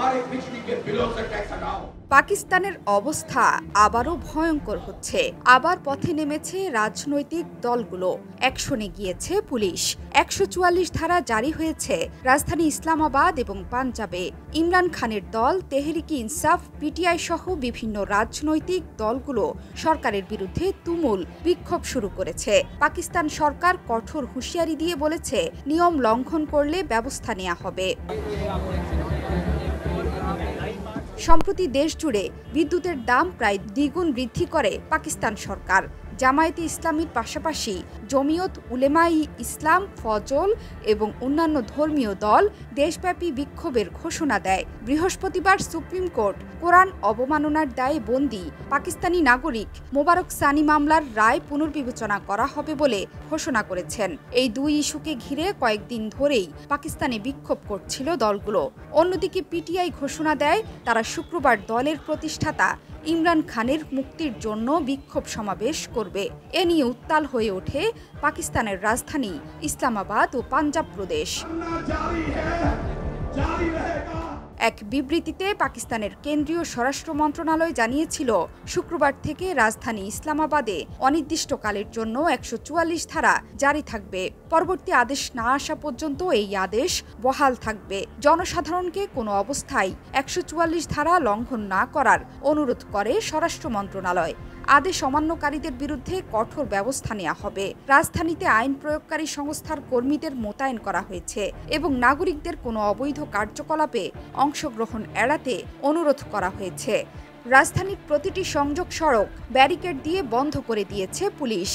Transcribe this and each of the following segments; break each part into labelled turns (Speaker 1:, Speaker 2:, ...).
Speaker 1: हमारे बिजली के बिलों से टैक्स हटाओ।
Speaker 2: পাকিস্তানের অবস্থা আবারও ভয়ঙ্কর হচ্ছে। আবার পথে নেমেছে রাজনৈতিক দলগুলো, অ্যাকশনে গিয়েছে পুলিশ। ১৪৪ ধারা জারি হয়েছে রাজধানী ইসলামাবাদ এবং পাঞ্জাবে। ইমরান খানের দল তেহরিকে ইনসাফ, পিটিআই সহ বিভিন্ন রাজনৈতিক দলগুলো সরকারের বিরুদ্ধে তুমুল বিক্ষোভ শুরু করেছে। পাকিস্তান সরকার কঠোর হুঁশিয়ারি দিয়ে বলেছে, নিয়ম লঙ্ঘন করলে ব্যবস্থা নেওয়া হবে। সম্প্রতি দেশ জুড়ে বিদ্যুতের দাম প্রায় দ্বিগুণ বৃদ্ধি করে পাকিস্তান সরকার। জামায়াতে ইসলামীর পাশাপাশি জমিয়ত উলেমায়ে ইসলাম, ফজল এবং অন্যান্য ধর্মীয় দল দেশব্যাপী বিক্ষোভের ঘোষণা দেয়। বৃহস্পতিবার সুপ্রিম কোর্ট কোরআন অবমাননার দায়ে বন্দী পাকিস্তানি নাগরিক মোবারক সানি মামলার রায় পুনর্বিবেচনা করা হবে বলে ঘোষণা করেছেন। এই দুই ইস্যুকে ঘিরে কয়েকদিন ধরেই পাকিস্তানে বিক্ষোভ করছিল দলগুলো। অন্যদিকে পিটিআই ঘোষণা দেয় তারা শুক্রবার দলের প্রতিষ্ঠাতা ইমরান খানের মুক্তির জন্য বিক্ষোভ সমাবেশ করবে। এ নিয়ে উত্তাল হয়ে ওঠে পাকিস্তানের রাজধানী ইসলামাবাদ ও পাঞ্জাব প্রদেশ। এক বিবৃতিতে পাকিস্তানের কেন্দ্রীয় স্বরাষ্ট্র মন্ত্রণালয় জানিয়েছিল, শুক্রবার থেকে রাজধানী ইসলামাবাদে অনির্দিষ্টকালের জন্য ১৪৪ ধারা জারি থাকবে। পরবর্তী আদেশ না আসা পর্যন্ত এই আদেশ বহাল থাকবে। জনসাধারণকে কোনো অবস্থায় ১৪৪ ধারা লঙ্ঘন না করার অনুরোধ করে স্বরাষ্ট্র মন্ত্রণালয়। আদেশ অমান্যকারীদের বিরুদ্ধে কঠোর ব্যবস্থা নেওয়া হবে। রাজধানীতে আইন প্রয়োগকারী সংস্থার কর্মীদের মোতায়েন করা হয়েছে এবং নাগরিকদের কোনো অবৈধ কার্যকলাপে অংশগ্রহণ এড়াতে অনুরোধ করা হয়েছে। রাজধানীর প্রতিটি সংযোগ সড়ক ব্যারিকেড দিয়ে বন্ধ করে দিয়েছে পুলিশ।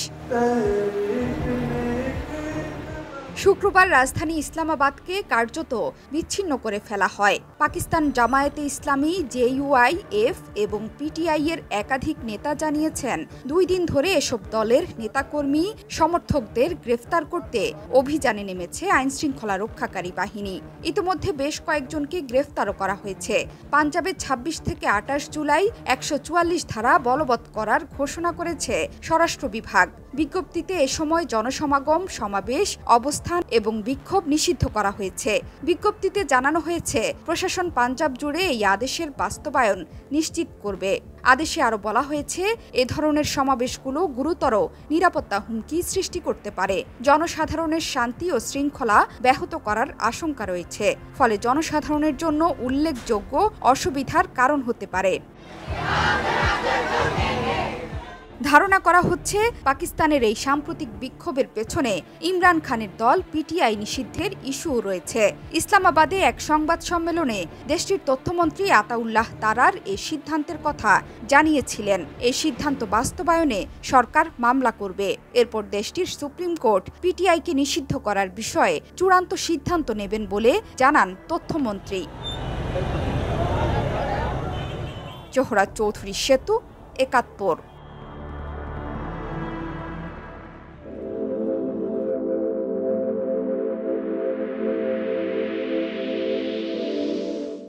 Speaker 2: শুক্রবার রাজধানী ইসলামাবাদকে কার্যত বিচ্ছিন্ন করে ফেলা হয়। পাকিস্তান জামায়াতে ইসলামী, জেইউআইএফ এবং পিটিআই এর একাধিক নেতা জানিয়েছেন, ২ দিন ধরে এসব দলের নেতাকর্মী সমর্থকদের গ্রেফতার করতে অভিযানে নেমেছে আইনশৃঙ্খলা রক্ষাকারী বাহিনী। ইতিমধ্যে বেশ কয়েকজনকে গ্রেফতারও করা হয়েছে। পাঞ্জাবে ২৬ থেকে ২৮ জুলাই ১৪৪ ধারা বলবৎ করার ঘোষণা করেছে স্বরাষ্ট্র বিভাগ। বিজ্ঞপ্তিতে এ সময় জনসমাগম, সমাবেশ, অবস্থান এবং বিক্ষোভ নিষিদ্ধ করা হয়েছে। বিজ্ঞপ্তিতে জানানো হয়েছে, প্রশাসন পাঞ্জাব জুড়ে এই আদেশের বাস্তবায়ন নিশ্চিত করবে। আদেশে আরও বলা হয়েছে, এ ধরনের সমাবেশগুলো গুরুতর নিরাপত্তা হুমকি সৃষ্টি করতে পারে। জনসাধারণের শান্তি ও শৃঙ্খলা ব্যাহত করার আশঙ্কা রয়েছে, ফলে জনসাধারণের জন্য উল্লেখযোগ্য অসুবিধার কারণ হতে পারে। ধারণা করা হচ্ছে, পাকিস্তানের এই সাম্প্রতিক বিক্ষোভের পেছনে ইমরান খানের দল পিটিআই নিষিদ্ধের ইস্যু রয়েছে। ইসলামাবাদে এক সংবাদ সম্মেলনে দেশটির তথ্যমন্ত্রী আতাউল্লাহ তারার এই সিদ্ধান্তের কথা জানিয়েছিলেন। এই সিদ্ধান্ত বাস্তবায়নে সরকার মামলা করবে। এরপর দেশটির সুপ্রিম কোর্ট পিটিআইকে নিষিদ্ধ করার বিষয়ে চূড়ান্ত সিদ্ধান্ত নেবেন বলে জানান তথ্যমন্ত্রী। জোহরা চৌধুরী সেতু, ৭১।